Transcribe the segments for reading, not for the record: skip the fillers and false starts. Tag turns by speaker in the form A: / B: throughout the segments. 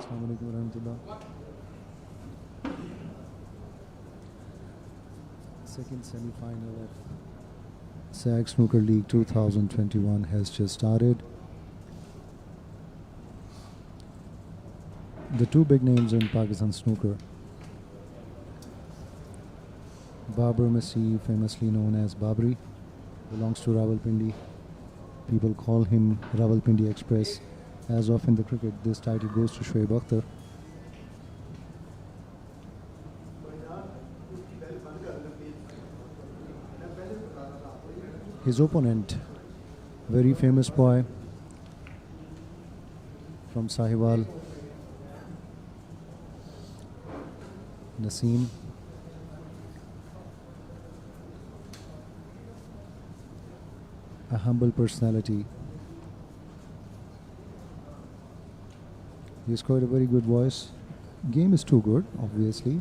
A: السلام علیکم ورحمۃ اللہ. Second semi-final of SAG Snooker League 2021 has just started. The two big names in Pakistan snooker. Babar Masih, famously known as Babri, belongs to Rawalpindi. People call him Rawalpindi Express. As of in the cricket, this title goes to Shoaib Akhtar. His opponent, very famous boy from Sahiwal, Naseem. A humble personality. He's got a very good voice. Game is too good, obviously.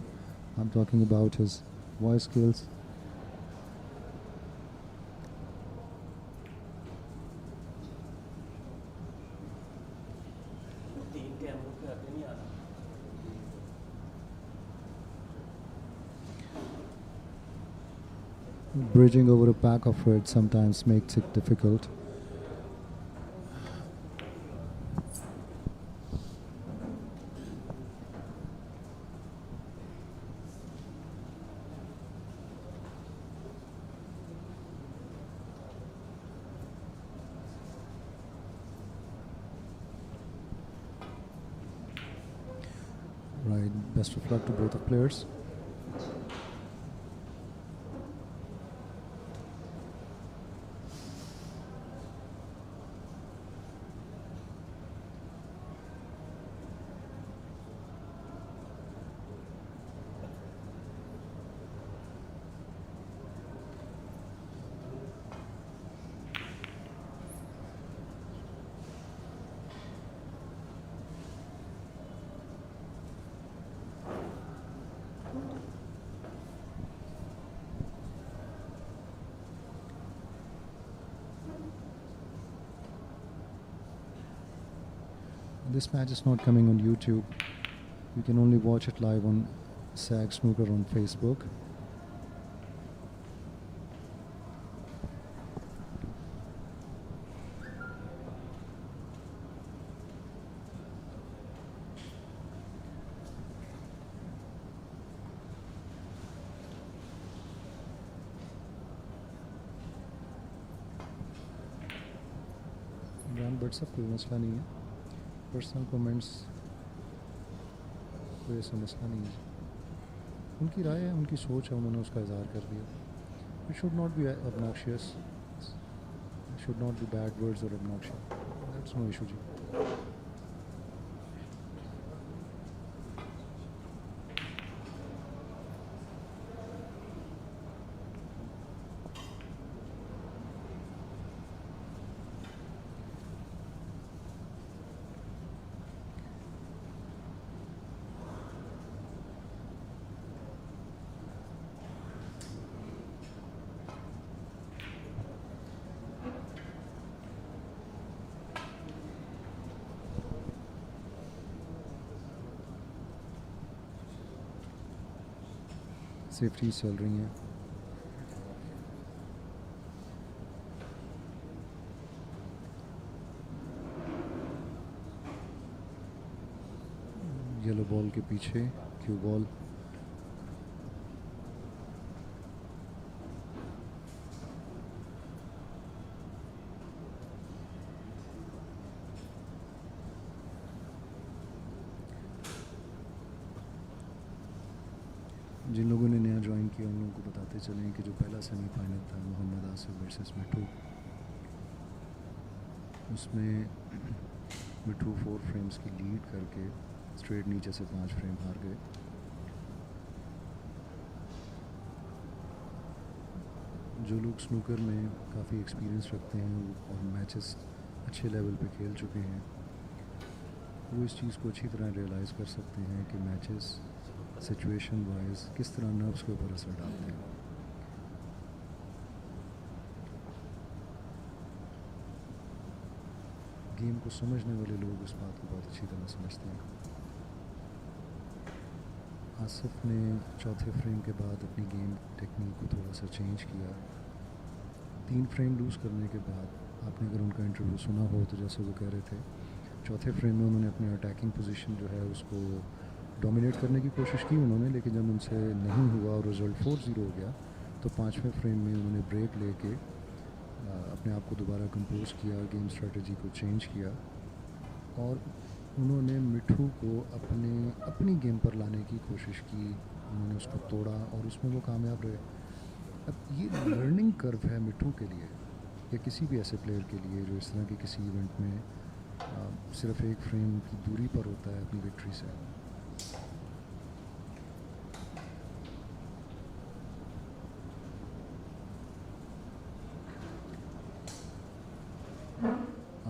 A: I'm talking about his voice skills. Bridging over a pack of words sometimes makes it difficult. Right, best of luck to both the players. This match is not coming on YouTube. You can only watch it live on SAG Snooker on Facebook. But سب کوئی مسئلہ نہیں ہے. Personal comments کوئی ایسا مسئلہ نہیں ہے. ان کی رائے ہے, ان کی سوچ ہے, انہوں نے اس کا اظہار کر دیا. It should not be obnoxious, it should not be bad words or obnoxious. That's no issue جی. سیفٹی چل رہی ہیں. یلو بال کے پیچھے کیو بال. جن لوگوں نے نیا جوائن کیا ان لوگوں کو بتاتے چلیں کہ جو پہلا سیمی فائنل تھا محمد آصف ورسس مٹھو, اس میں مٹھو 4 فریمز کی لیڈ کر کے اسٹریٹ نیچے سے 5 فریم ہار گئے. جو لوگ سنوکر میں کافی ایکسپیرینس رکھتے ہیں اور میچز اچھے لیول پہ کھیل چکے ہیں, وہ اس چیز کو اچھی طرح ریئلائز کر سکتے ہیں کہ میچز سچویشن وائز کس طرح نروس کے اوپر اثر ڈالتے ہیں. گیم کو سمجھنے والے لوگ اس بات کو بہت اچھی طرح سمجھتے ہیں. آصف نے چوتھے فریم کے بعد اپنی گیم ٹیکنیک کو تھوڑا سا چینج کیا. 3 فریم لوز کرنے کے بعد آپ نے اگر ان کا انٹرویو سنا ہو تو جیسے وہ کہہ رہے تھے چوتھے فریم میں انہوں نے اپنے اٹیکنگ پوزیشن جو ہے اس کو ڈومینیٹ کرنے کی کوشش کی انہوں نے, لیکن جب ان سے نہیں ہوا اور رزلٹ 4-0 ہو گیا تو 5ویں فریم میں انہوں نے بریک لے کے اپنے آپ کو دوبارہ کمپوز کیا, گیم اسٹریٹجی کو چینج کیا اور انہوں نے مٹھو کو اپنی گیم پر لانے کی کوشش کی. انہوں نے اس کو توڑا اور اس میں وہ کامیاب رہے. اب یہ لرننگ کرو ہے مٹھو کے لیے یا کسی بھی ایسے پلیئر کے لیے جو اس طرح کے کسی ایونٹ میں صرف ایک فریم کی دوری پر ہوتا ہے اپنی وکٹری سے.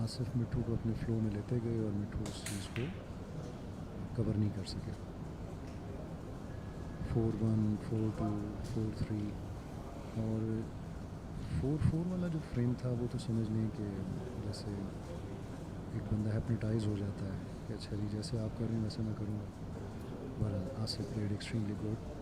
A: آصف مٹھو کو اپنے فلو میں لیتے گئے اور مٹھو اس چیز کو کور نہیں کر سکے. 4-1, 4-2, 4-3 اور 4-4 والا جو فریم تھا وہ تو سمجھ لیں کہ جیسے ایک بندہ ہیپنیٹائز ہو جاتا ہے کہ اچھا جی جیسے آپ کر رہے ہیں ویسے میں کروں گا. بہرحال آصف پلیڈ ایکسٹریملی گڈ.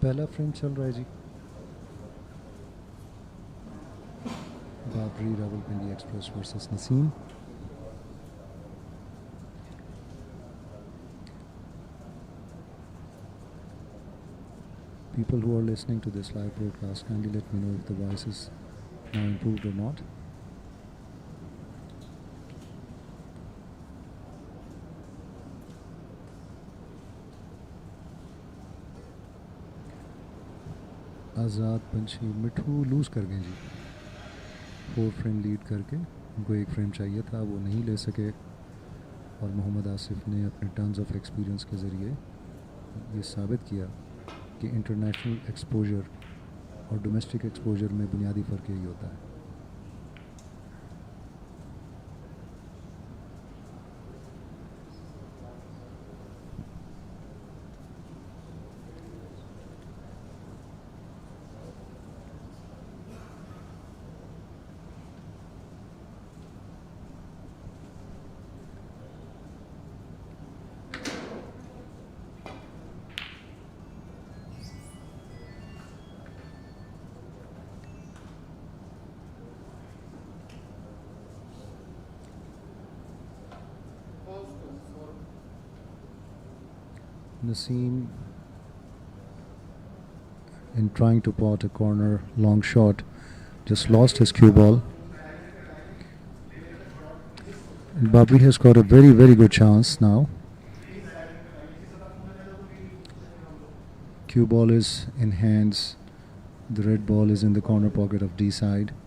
A: پہلا فریم چل رہا ہے جی. Babri Rawalpindi express versus Naseem. People who are listening to this live broadcast, kindly let me know if the voice is now improved or not. آزاد پنچھی مٹھو لوز کر گئے جی. 4 فریم لیڈ کر کے ان کو 1 فریم چاہیے تھا, وہ نہیں لے سکے اور محمد آصف نے اپنے ٹرنز آف ایکسپیرینس کے ذریعے یہ ثابت کیا کہ انٹرنیشنل ایکسپوجر اور ڈومیسٹک ایکسپوجر میں بنیادی فرق یہی ہوتا ہے. Naseem, in trying to pot a corner long shot, just lost his cue ball. Babri has got a very, very good chance now. Cue ball is in hands. The red ball is in the corner pocket of D side.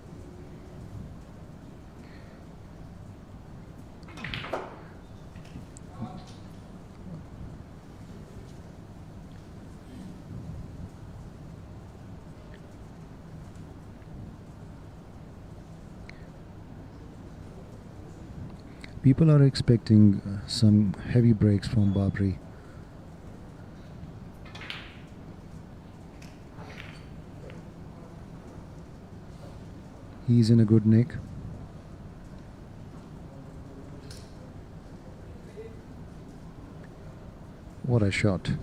A: People are expecting some heavy breaks from Babri. He's in a good nick. What a shot.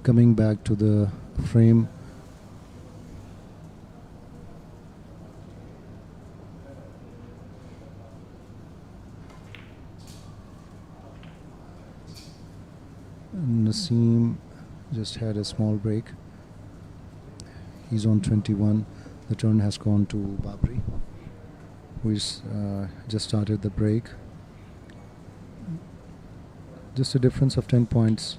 A: Coming back to the frame, Naseem just had a small break. He's on 21. The turn has gone to Babri, who's just started the break. Just a difference of 10 points.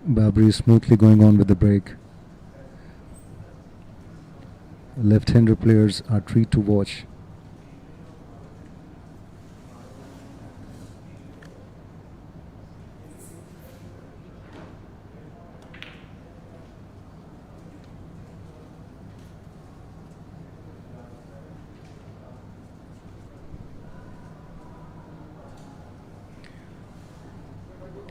A: Babri is smoothly going on with the break. Left-hander players are a treat to watch.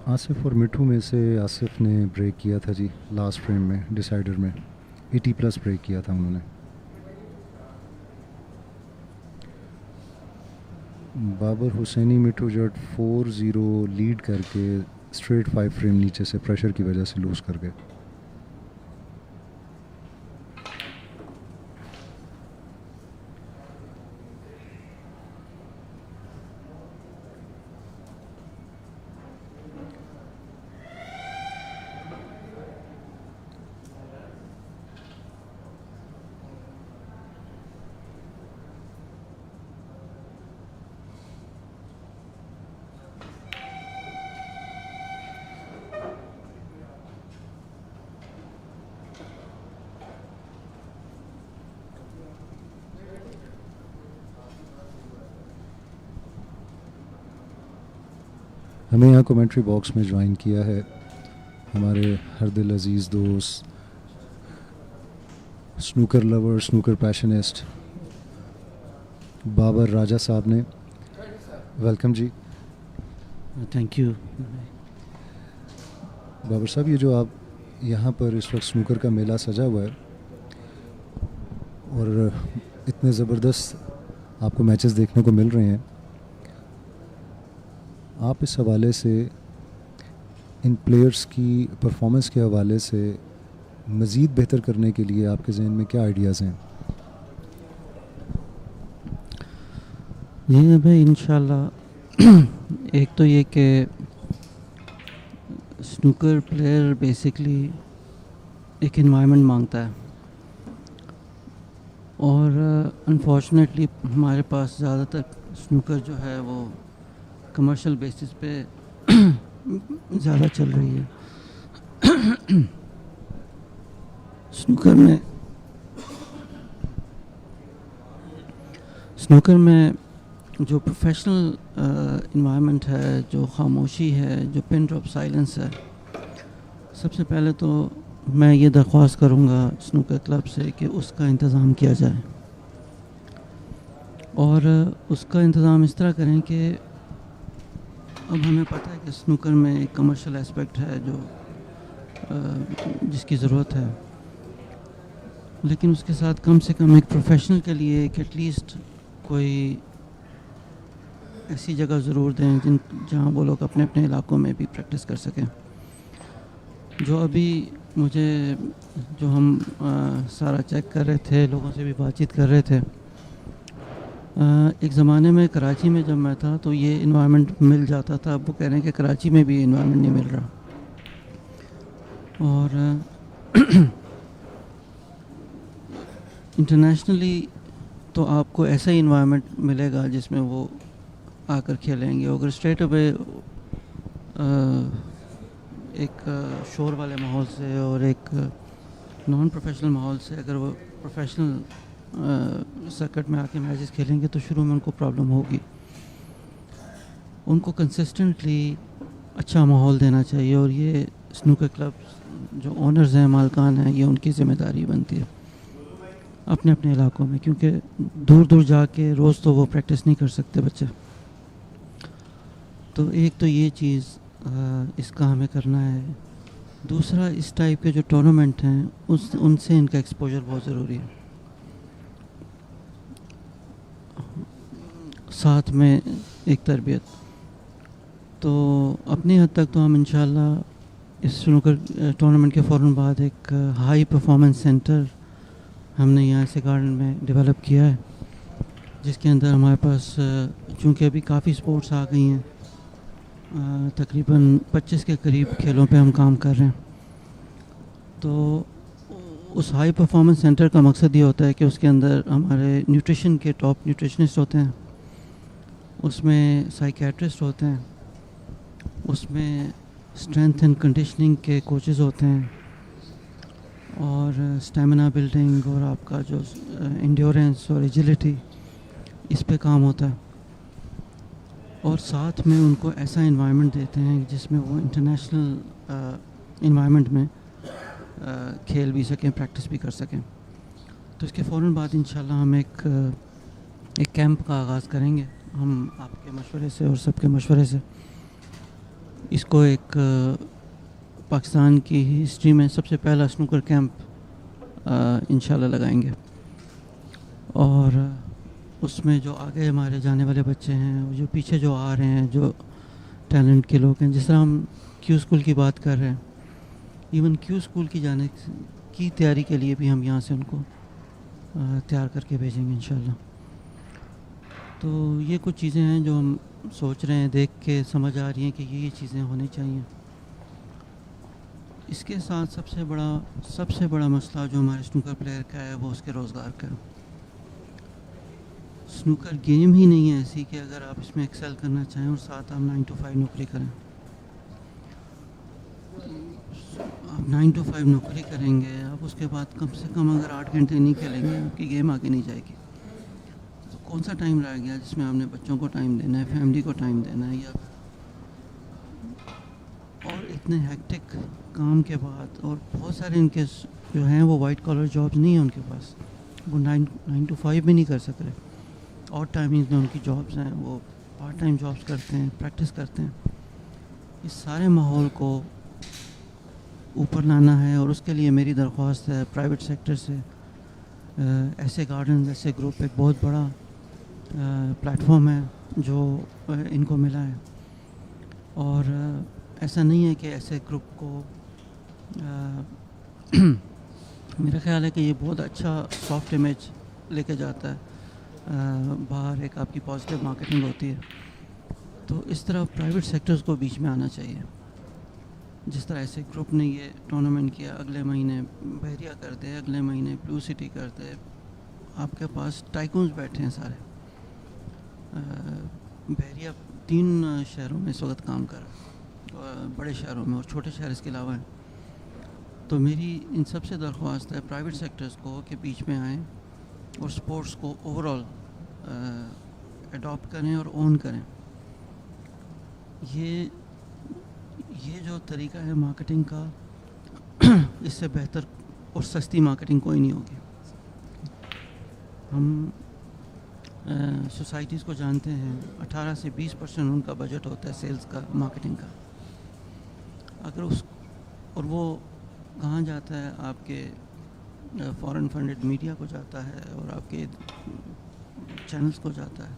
A: Asif और मिठू में से आसिफ ने break किया था जी last frame में decider में 80 plus break किया था उन्होंने. बाबर हुसैनी मिठू जट 4-0 लीड करके स्ट्रेट 5 फ्रेम नीचे से प्रेशर की वजह से लूज़ कर गए. हमें यहाँ कमेंट्री बॉक्स में ज्वाइन किया है हमारे हर दिल अजीज़ दोस्त snooker lover snooker passionist Babar Raja Sahab ने. वेलकम जी.
B: Thank you.
A: बाबर साहब, ये जो आप यहाँ पर इस वक्त स्नूकर का मेला सजा हुआ है और इतने ज़बरदस्त आपको मैचेस देखने को मिल रहे हैं, आप इस हवाले से इन प्लेयर्स की परफॉर्मेंस के हवाले से मज़ीद बेहतर करने के लिए आपके जहन में क्या आइडियाज़ हैं?
B: जी भाई, इंशाल्लाह एक तो ये कि स्नूकर प्लेयर बेसिकली एक एनवायरनमेंट मांगता है और अनफॉर्चुनेटली हमारे पास ज़्यादातर स्नूकर जो है वो कमर्शियल बेसिस पे ज़्यादा चल रही है. स्नूकर में जो प्रोफेशनल इन्वायरमेंट है, जो खामोशी है, जो पिन ड्रॉप साइलेंस है, सबसे पहले तो मैं ये दरख्वास्त करूँगा स्नूकर क्लब से कि उसका इंतज़ाम किया जाए और उसका इंतज़ाम इस तरह करें कि अब हमें पता है कि स्नूकर में एक कमर्शियल एस्पेक्ट है जो जिसकी ज़रूरत है, लेकिन उसके साथ कम से कम एक प्रोफेशनल के लिए एक एटलीस्ट कोई ایسی جگہ ضرور دیں جہاں وہ لوگ اپنے اپنے علاقوں میں بھی پریکٹس کر سکیں. جو ابھی مجھے جو ہم سارا چیک کر رہے تھے, لوگوں سے بھی بات چیت کر رہے تھے, ایک زمانے میں کراچی میں جب میں تھا تو یہ انوائرمنٹ مل جاتا تھا. اب وہ کہہ رہے ہیں کہ کراچی میں بھی انوائرمنٹ نہیں مل رہا. اور انٹرنیشنلی تو آپ کو ایسا ہی انوائرمنٹ ملے گا جس میں وہ آ کر کھیلیں گے. اگر اسٹریٹ اوے ایک شور والے ماحول سے اور ایک نان پروفیشنل ماحول سے اگر وہ پروفیشنل سرکٹ میں آ کے میچز کھیلیں گے تو شروع میں ان کو پرابلم ہوگی. ان کو کنسسٹنٹلی اچھا ماحول دینا چاہیے, اور یہ سنوکر کلب جو اونرز ہیں, مالکان ہیں, یہ ان کی ذمہ داری بنتی ہے اپنے اپنے علاقوں میں, کیونکہ دور دور جا کے روز تو وہ پریکٹس نہیں کر سکتے بچے. تو ایک تو یہ چیز اس کا ہمیں کرنا ہے. دوسرا, اس ٹائپ کے جو ٹورنامنٹ ہیں ان سے ان کا ایکسپوجر بہت ضروری ہے. ساتھ میں ایک تربیت. تو اپنی حد تک تو ہم انشاءاللہ اس سنوکر ٹورنامنٹ کے فوراً بعد ایک ہائی پرفارمنس سینٹر ہم نے یہاں سے گارڈن میں ڈیولپ کیا ہے, جس کے اندر ہمارے پاس چونکہ ابھی کافی سپورٹس آ گئی ہیں, تقریباً 25 کے قریب کھیلوں پہ ہم کام کر رہے ہیں. تو اس ہائی پرفارمنس سینٹر کا مقصد یہ ہوتا ہے کہ اس کے اندر ہمارے نیوٹریشن کے ٹاپ نیوٹریشنسٹ ہوتے ہیں, اس میں سائیکیٹرسٹ ہوتے ہیں, اس میں اسٹرینتھ اینڈ کنڈیشننگ کے کوچز ہوتے ہیں, اور اسٹیمنا بلڈنگ اور آپ کا جو انڈیورنس اور ایجلٹی اس پہ کام ہوتا ہے. اور ساتھ میں ان کو ایسا انوائرمنٹ دیتے ہیں جس میں وہ انٹرنیشنل انوائرمنٹ میں کھیل بھی سکیں, پریکٹس بھی کر سکیں. تو اس کے فوراً بعد انشاءاللہ ہم ایک کیمپ کا آغاز کریں گے. ہم آپ کے مشورے سے اور سب کے مشورے سے اس کو ایک پاکستان کی ہسٹری میں سب سے پہلا سنوکر کیمپ انشاءاللہ لگائیں گے. اور اس میں جو آگے ہمارے جانے والے بچے ہیں, جو پیچھے جو آ رہے ہیں, جو ٹیلنٹ کے لوگ ہیں, جس طرح ہم کیو اسکول کی بات کر رہے ہیں, ایون کیو اسکول کی جانے کی تیاری کے لیے بھی ہم یہاں سے ان کو تیار کر کے بھیجیں گے انشاءاللہ. تو یہ کچھ چیزیں ہیں جو ہم سوچ رہے ہیں, دیکھ کے سمجھ آ رہی ہیں کہ یہ چیزیں ہونی چاہیے. اس کے ساتھ سب سے بڑا مسئلہ جو ہمارے سنوکر پلیئر کا ہے وہ اس کے روزگار کا ہے. سنوکر گیم ہی نہیں ہے ایسی کہ اگر آپ اس میں ایکسل کرنا چاہیں اور ساتھ آپ 9 to 5 نوکری کریں. آپ 9 to 5 نوکری کریں گے, آپ اس کے بعد کم سے کم اگر 8 گھنٹے نہیں کھیلیں گے, آپ کی گیم آگے نہیں جائے گی. تو کون سا ٹائم رہ گیا جس میں آپ نے بچوں کو ٹائم دینا ہے, فیملی کو ٹائم دینا ہے, یا اور اتنے ہیکٹک کام کے بعد. اور بہت سارے ان کے جو ہیں وہ وائٹ کالر جابز نہیں ہیں ان کے پاس, وہ 9 to 5 بھی نہیں کر سک رہے. اور ٹائمنگز میں ان کی جابز ہیں, وہ پارٹ ٹائم جابز کرتے ہیں, پریکٹس کرتے ہیں. اس سارے ماحول کو اوپر لانا ہے, اور اس کے لیے میری درخواست ہے پرائیویٹ سیکٹر سے. ایسے گارڈنز, ایسے گروپ ایک بہت بڑا پلیٹ فارم ہے جو ان کو ملا ہے. اور ایسا نہیں ہے کہ ایسے گروپ کو میرا خیال ہے کہ یہ بہت اچھا سافٹ امیج لے کے جاتا ہے باہر, ایک آپ کی پازیٹیو مارکیٹنگ ہوتی ہے. تو اس طرح پرائیویٹ سیکٹرز کو بیچ میں آنا چاہیے. جس طرح ایسے گروپ نے یہ ٹورنامنٹ کیا, اگلے مہینے بحریہ کر دے, اگلے مہینے بلو سٹی کر دے. آپ کے پاس ٹائکونز بیٹھے ہیں سارے. بحریہ 3 شہروں میں اس وقت کام کر رہا ہے, بڑے شہروں میں, اور چھوٹے شہر اس کے علاوہ ہیں. تو میری ان سب سے درخواست ہے پرائیویٹ سیکٹرز کو کہ بیچ میں آئیں اور سپورٹس کو اوور آل اڈاپٹ کریں اور اون کریں. یہ جو طریقہ ہے مارکیٹنگ کا, اس سے بہتر اور سستی مارکیٹنگ کوئی نہیں ہوگی. ہم سوسائٹیز کو جانتے ہیں, 18 سے 20% ان کا بجٹ ہوتا ہے سیلز کا, مارکیٹنگ کا. اگر اور وہ کہاں جاتا ہے, آپ کے فورن فنڈڈ میڈیا کو جاتا ہے, اور آپ کے چینلز کو جاتا ہے.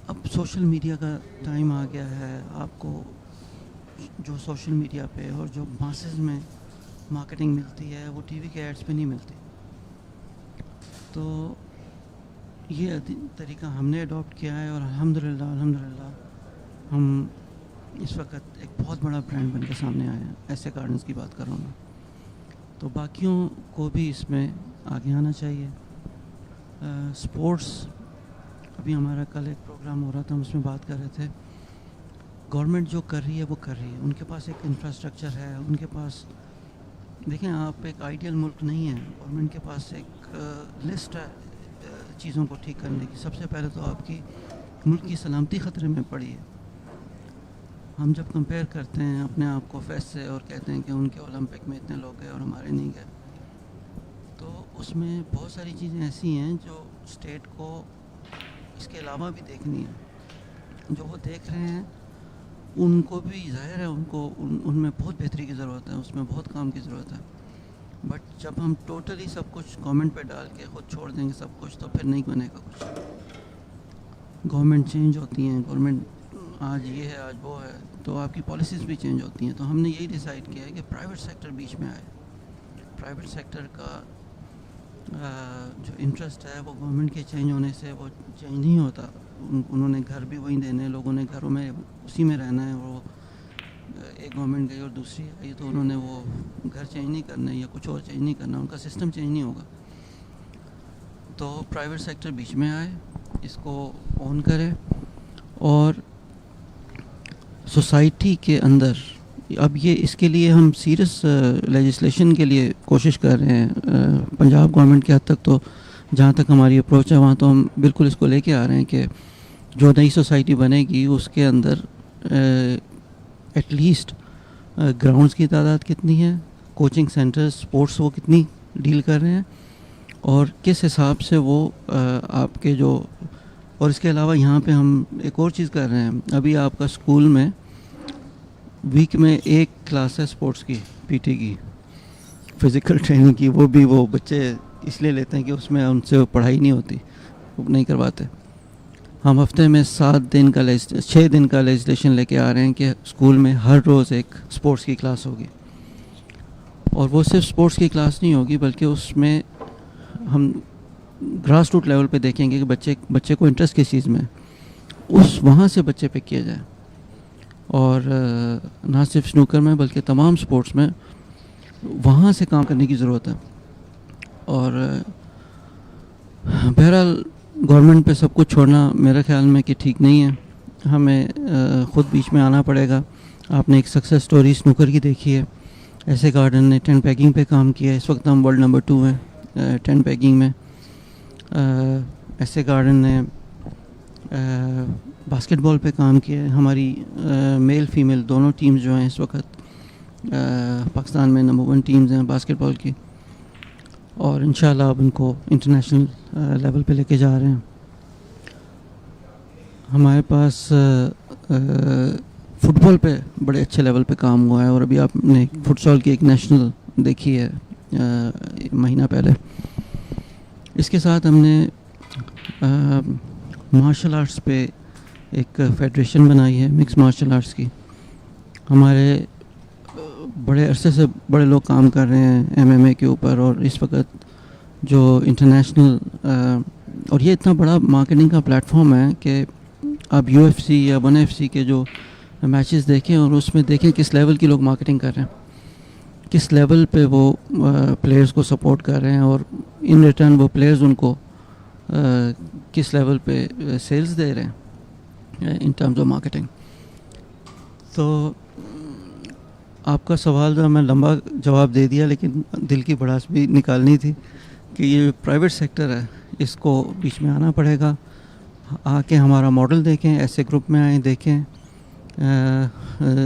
B: اب سوشل میڈیا کا ٹائم آ گیا ہے. آپ کو جو سوشل میڈیا پہ اور جو ماسز میں مارکیٹنگ ملتی ہے وہ ٹی وی کے ایڈس پہ نہیں ملتی. تو یہ طریقہ ہم نے اڈاپٹ کیا ہے اور الحمدللہ ہم اس وقت ایک بہت بڑا برانڈ بن کے سامنے آئے ہیں. ایسے گارڈنز کی بات کر رہا ہوں میں. تو باقیوں کو بھی اس میں آگے آنا چاہیے. سپورٹس ابھی ہمارا کل ایک پروگرام ہو رہا تھا, ہم اس میں بات کر رہے تھے. گورنمنٹ جو کر رہی ہے وہ کر رہی ہے. ان کے پاس ایک انفراسٹرکچر ہے, ان کے پاس دیکھیں آپ ایک آئیڈیل ملک نہیں ہے. گورنمنٹ کے پاس ایک لسٹ ہے چیزوں کو ٹھیک کرنے کی. سب سے پہلے تو آپ کی ملک کی سلامتی خطرے میں پڑی ہے. ہم جب کمپیئر کرتے ہیں اپنے آپ کو فیس سے اور کہتے ہیں کہ ان کے اولمپک میں اتنے لوگ گئے اور ہمارے نہیں گئے, تو اس میں بہت ساری چیزیں ایسی ہیں جو اسٹیٹ کو اس کے علاوہ بھی دیکھنی ہے. جو وہ دیکھ رہے ہیں ان کو بھی ظاہر ہے ان کو ان میں بہت بہتری کی ضرورت ہے, اس میں بہت کام کی ضرورت ہے. بٹ جب ہم ٹوٹلی سب کچھ گورنمنٹ پہ ڈال کے خود چھوڑ دیں گے سب کچھ, تو پھر نہیں بنے گا کچھ. گورنمنٹ چینج ہوتی ہیں, گورنمنٹ آج یہ ہے آج وہ ہے, تو آپ کی پالیسیز بھی چینج ہوتی ہیں. تو ہم نے یہی ڈیسائیڈ کیا ہے کہ پرائیویٹ سیکٹر بیچ میں آئے. پرائیویٹ سیکٹر کا جو انٹرسٹ ہے وہ گورنمنٹ کے چینج ہونے سے وہ چینج نہیں ہوتا. انہوں نے گھر بھی وہیں دینے, لوگوں نے گھروں میں اسی میں رہنا ہے. وہ ایک گورنمنٹ گئی اور دوسری آئی تو انہوں نے وہ گھر چینج نہیں کرنا یا کچھ اور چینج نہیں کرنا, ان کا سسٹم چینج نہیں ہوگا. تو پرائیویٹ سیکٹر بیچ میں آئے, اس کو اون کرے, اور سوسائٹی کے اندر اب یہ اس کے لیے ہم سیریس لیجسلیشن کے لیے کوشش کر رہے ہیں. پنجاب گورنمنٹ کے حد تک تو جہاں تک ہماری اپروچ ہے وہاں تو ہم بالکل اس کو لے کے آ رہے ہیں کہ جو نئی سوسائٹی بنے گی اس کے اندر ایٹ لیسٹ گراؤنڈز کی تعداد کتنی ہے, کوچنگ سینٹرز, اسپورٹس وہ کتنی ڈیل کر رہے ہیں, اور کس حساب سے وہ آپ کے جو. اور اس کے علاوہ یہاں پہ ہم ایک اور چیز کر رہے ہیں. ابھی آپ کا اسکول میں ویک میں ایک کلاس ہے اسپورٹس کی, پی ٹی کی, فزیکل ٹریننگ کی. وہ بھی وہ بچے اس لیے لیتے ہیں کہ اس میں ان سے پڑھائی نہیں ہوتی, وہ نہیں کرواتے. ہم ہفتے میں 6 دن کا لیجسلیشن لے کے آ رہے ہیں کہ اسکول میں ہر روز ایک اسپورٹس کی کلاس ہوگی. اور وہ صرف اسپورٹس کی کلاس نہیں ہوگی بلکہ اس میں ہم گراس روٹ لیول پہ دیکھیں گے کہ بچے کو انٹرسٹ کس چیز میں, اس وہاں سے بچے پک کیا جائے. اور نہ صرف سنوکر میں بلکہ تمام سپورٹس میں وہاں سے کام کرنے کی ضرورت ہے. اور بہرحال گورنمنٹ پہ سب کچھ چھوڑنا میرے خیال میں کہ ٹھیک نہیں ہے. ہمیں خود بیچ میں آنا پڑے گا. آپ نے ایک سکسیس سٹوری سنوکر کی دیکھی ہے. ایسے گارڈن نے 10 پیگنگ پہ کام کیا ہے, اس وقت ہم ورلڈ نمبر 2 ہیں 10 پیگنگ میں. ایسے گارڈن نے باسکٹ بال پہ کام کیا ہے. ہماری میل فیمیل دونوں ٹیمز جو ہیں اس وقت پاکستان میں نمبر 1 ٹیمز ہیں باسکٹ بال کی, اور انشاءاللہ اب ان کو انٹرنیشنل لیول پہ لے کے جا رہے ہیں. ہمارے پاس فٹ بال پہ بڑے اچھے لیول پہ کام ہوا ہے, اور ابھی آپ نے فٹ سال کی ایک نیشنل دیکھی ہے مہینہ پہلے. اس کے ساتھ ہم نے مارشل آرٹس پہ ایک فیڈریشن بنائی ہے, مکس مارشل آرٹس کی. ہمارے بڑے عرصے سے بڑے لوگ کام کر رہے ہیں MMA کے اوپر, اور اس وقت جو انٹرنیشنل اور یہ اتنا بڑا مارکیٹنگ کا پلیٹ فارم ہے کہ آپ UFC یا 1FC کے جو میچز دیکھیں اور اس میں دیکھیں کس لیول کی لوگ مارکیٹنگ کر رہے ہیں, کس لیول پہ وہ پلیئرز کو سپورٹ کر رہے ہیں, اور ان ریٹرن وہ پلیئرز ان کو کس لیول پہ سیلز دے رہے ہیں ان ٹرمز آف مارکیٹنگ. تو آپ کا سوال جو میں لمبا جواب دے دیا, لیکن دل کی بڑاس بھی نکالنی تھی کہ یہ پرائیویٹ سیکٹر ہے, اس کو بیچ میں آنا پڑے گا. آ کے ہمارا ماڈل دیکھیں, ایسے گروپ میں آئیں دیکھیں.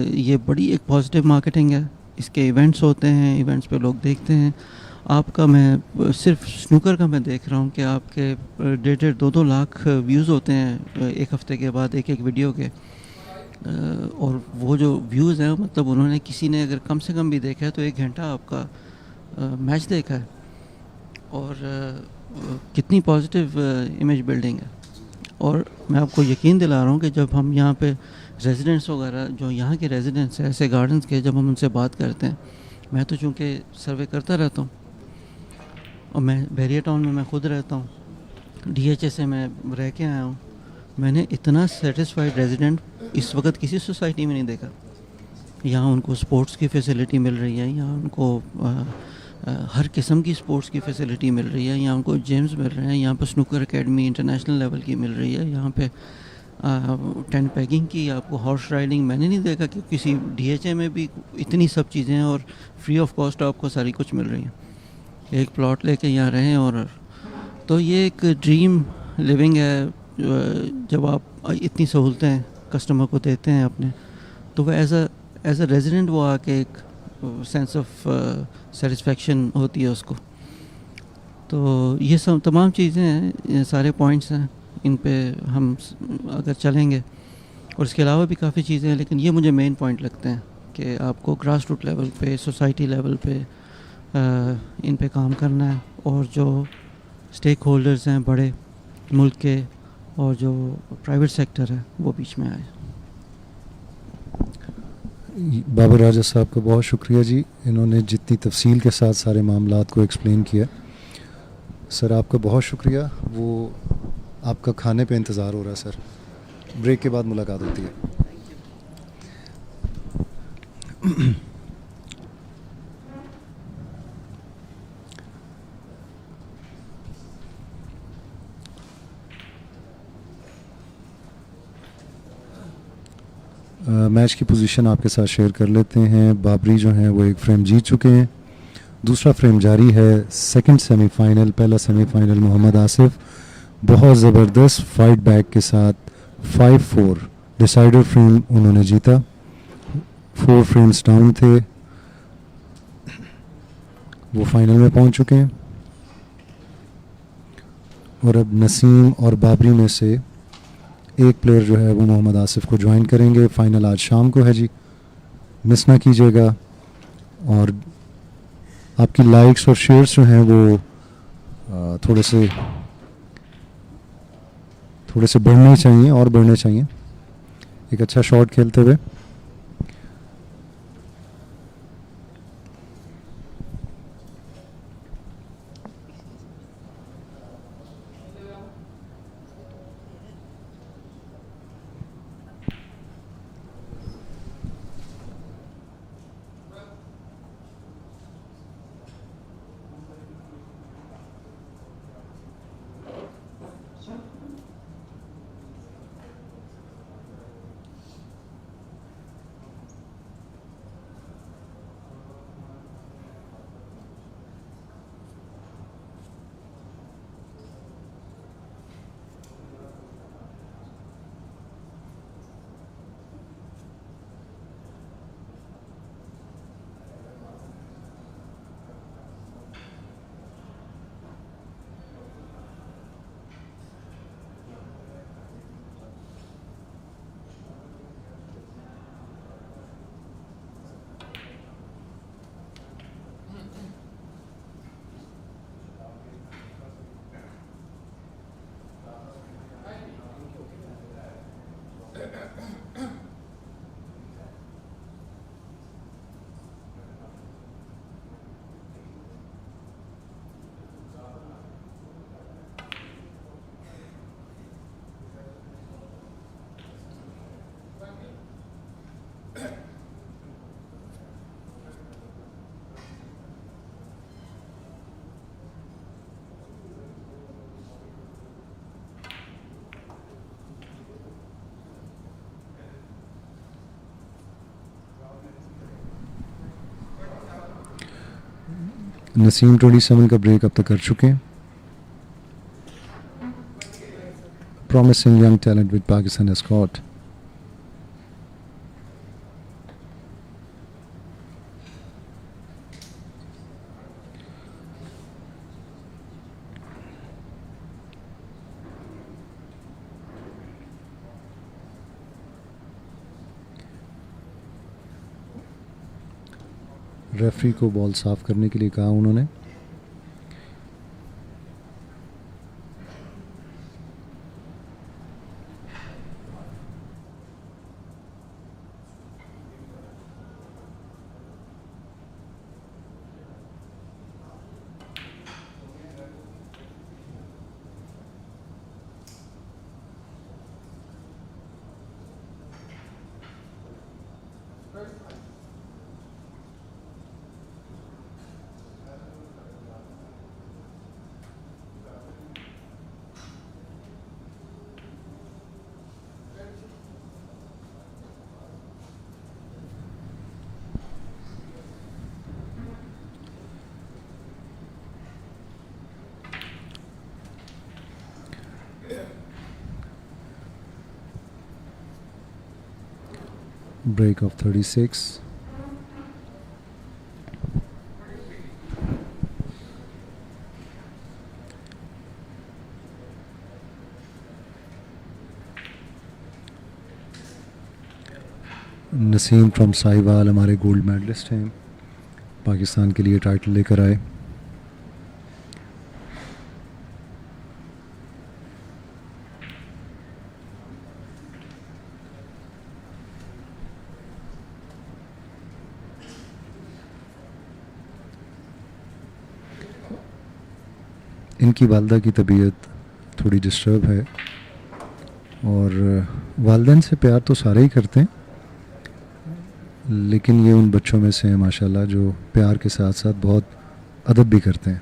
B: یہ بڑی ایک پازیٹیو مارکیٹنگ ہے. اس کے ایونٹس ہوتے ہیں, ایونٹس پہ لوگ دیکھتے ہیں. آپ کا میں صرف سنوکر کا میں دیکھ رہا ہوں کہ آپ کے 1.5-2 لاکھ ویوز ہوتے ہیں ایک ہفتے کے بعد ایک ویڈیو کے. اور وہ جو ویوز ہیں مطلب انہوں نے کسی نے اگر کم سے کم بھی دیکھا ہے تو 1 گھنٹہ آپ کا میچ دیکھا ہے, اور کتنی پازیٹیو امیج بلڈنگ ہے. اور میں آپ کو یقین دلا رہا ہوں کہ جب ہم یہاں پہ ریزیڈنٹس وغیرہ جو یہاں کے ریزیڈنٹس ہیں ایسے گارڈنس کے، جب ہم ان سے بات کرتے ہیں، میں تو چونکہ سروے کرتا رہتا ہوں اور میں بحریہ ٹاؤن میں خود رہتا ہوں، ڈی ایچ اے سے میں رہ کے آیا ہوں، میں نے اتنا سیٹسفائیڈ ریزیڈنٹ اس وقت کسی سوسائٹی میں نہیں دیکھا. یہاں ان کو سپورٹس کی فیسلٹی مل رہی ہے، یہاں ان کو ہر قسم کی سپورٹس کی فیسلٹی مل رہی ہے، یہاں ان کو جیمز مل رہے ہیں، یہاں پہ سنوکر اکیڈمی انٹرنیشنل لیول کی مل رہی ہے، یہاں پہ ٹینٹ پیکنگ کی، آپ کو ہارس رائڈنگ. میں نے نہیں دیکھا کہ کسی ڈی ایچ اے میں بھی اتنی سب چیزیں ہیں اور فری آف کاسٹ آپ کو ساری کچھ مل رہی ہیں. ایک پلاٹ لے کے یہاں رہیں، اور تو یہ ایک ڈریم لیونگ ہے. جب آپ اتنی سہولتیں کسٹمر کو دیتے ہیں اپنے، تو وہ ایز اے ریزیڈنٹ وہ آ کے ایک سینس آف سیٹسفیکشن ہوتی ہے اس کو. تو یہ سب تمام چیزیں ہیں، یہ سارے پوائنٹس ہیں، ان پہ ہم اگر چلیں گے. اور اس کے علاوہ بھی کافی چیزیں ہیں، لیکن یہ مجھے مین پوائنٹ لگتے ہیں کہ آپ کو گراس روٹ لیول پہ، سوسائٹی لیول پہ ان پہ کام کرنا ہے، اور جو اسٹیک ہولڈرز ہیں بڑے ملک کے اور جو پرائیویٹ سیکٹر ہے وہ بیچ میں آئے.
A: بابر راجہ صاحب کا بہت شکریہ جی، انہوں نے جتنی تفصیل کے ساتھ سارے معاملات کو ایکسپلین کیا. سر آپ کا بہت شکریہ. وہ آپ کا کھانے پہ انتظار ہو رہا ہے سر، بریک کے بعد ملاقات ہوتی ہے. میچ کی پوزیشن آپ کے ساتھ شیئر کر لیتے ہیں. بابری جو ہیں وہ ایک فریم جیت چکے ہیں، دوسرا فریم جاری ہے. سیکنڈ سیمی فائنل، پہلا سیمی فائنل محمد آصف بہت زبردست فائٹ بیک کے ساتھ 5-4 ڈیسائیڈر فریم انہوں نے جیتا. 4 فریمز ڈاؤن تھے، وہ فائنل میں پہنچ چکے ہیں. اور اب نسیم اور بابری میں سے ایک پلیئر جو ہے وہ محمد آصف کو جوائن کریں گے. فائنل آج شام کو ہے جی، مس نہ کیجیے گا. اور آپ کی لائکس اور شیئرس جو ہیں وہ تھوڑے سے بڑھنے چاہیے اور بڑھنے چاہیے ایک اچھا شاٹ کھیلتے ہوئے. نسیم 27 کا بریک اب تک کر چکے ہیں. Promising young talent with Pakistan squad. Referee کو بال صاف کرنے کے لیے کہا انہوں نے. break of 36. Naseem from Sahiwal ہمارے گولڈ میڈلسٹ ہیں, پاکستان کے لیے ٹائٹل لے کر آئے. ان کی والدہ کی طبیعت تھوڑی ڈسٹرب ہے, اور والدین سے پیار تو سارے ہی کرتے ہیں, لیکن یہ ان بچوں میں سے ہیں ماشاءاللہ جو پیار کے ساتھ ساتھ بہت ادب بھی کرتے ہیں.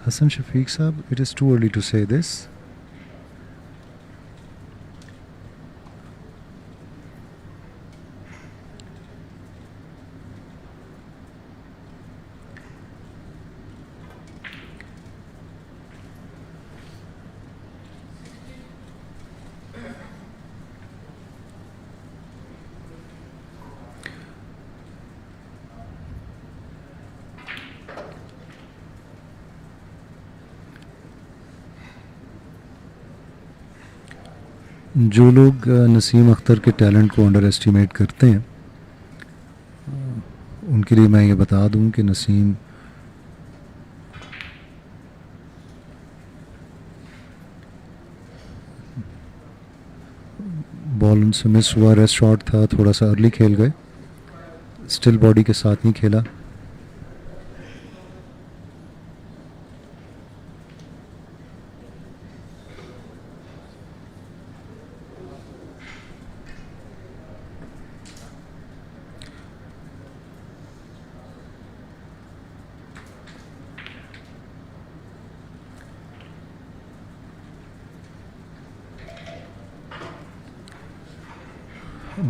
A: حسن شفیق صاحب, it is too early to say this. جو لوگ نسیم اختر کے ٹیلنٹ کو انڈر ایسٹیمیٹ کرتے ہیں, ان کے لیے میں یہ بتا دوں کہ نسیم بال ان سے مس ہوا, ریسٹ شاٹ تھا, تھوڑا سا ارلی کھیل گئے, اسٹل باڈی کے ساتھ نہیں کھیلا.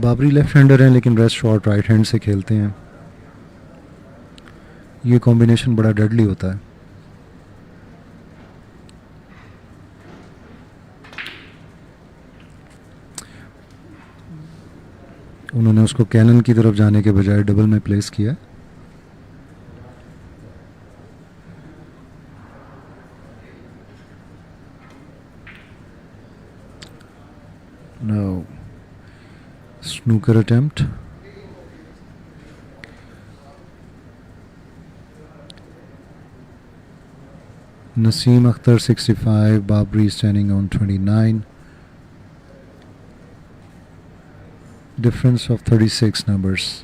A: بابری لیفٹ ہینڈر ہیں لیکن ریسٹ شاٹ رائٹ ہینڈ سے کھیلتے ہیں. یہ کمبینیشن بڑا ڈیڈلی ہوتا ہے. انہوں نے اس کو کینن کی طرف جانے کے بجائے ڈبل میں پلیس کیا. Now snooker attempt. Naseem Akhtar 65, Babri standing on 29. Difference of 36 numbers.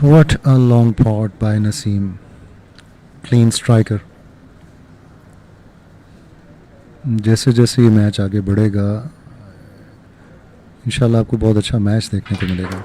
A: What a long pot by Naseem. Clean striker. جیسے جیسے یہ میچ آگے بڑھے گا انشاءاللہ آپ کو بہت اچھا میچ دیکھنے کو ملے گا.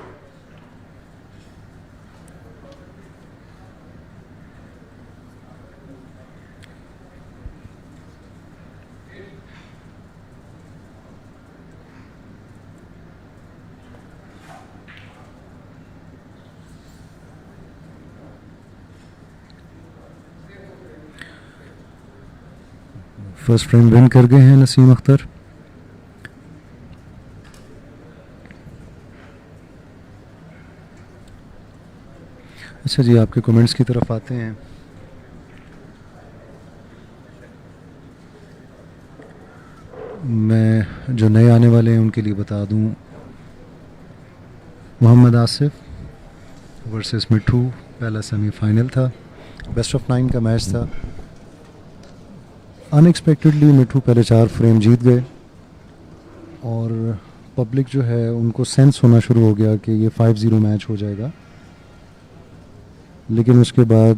A: فرسٹ فریم ون کر گئے ہیں نسیم اختر. اچھا جی, آپ کے کمنٹس کی طرف آتے ہیں. میں جو نئے آنے والے ہیں ان کے لیے بتا دوں, محمد آصف ورسز مٹھو پہلا سیمی فائنل تھا, بیسٹ آف 9 کا میچ تھا. ان ایکسپیکٹڈلی مٹھو پہلے 4 فریم جیت گئے اور پبلک جو ہے ان کو سینس ہونا شروع ہو گیا کہ یہ 5-0 میچ ہو جائے گا، لیکن اس کے بعد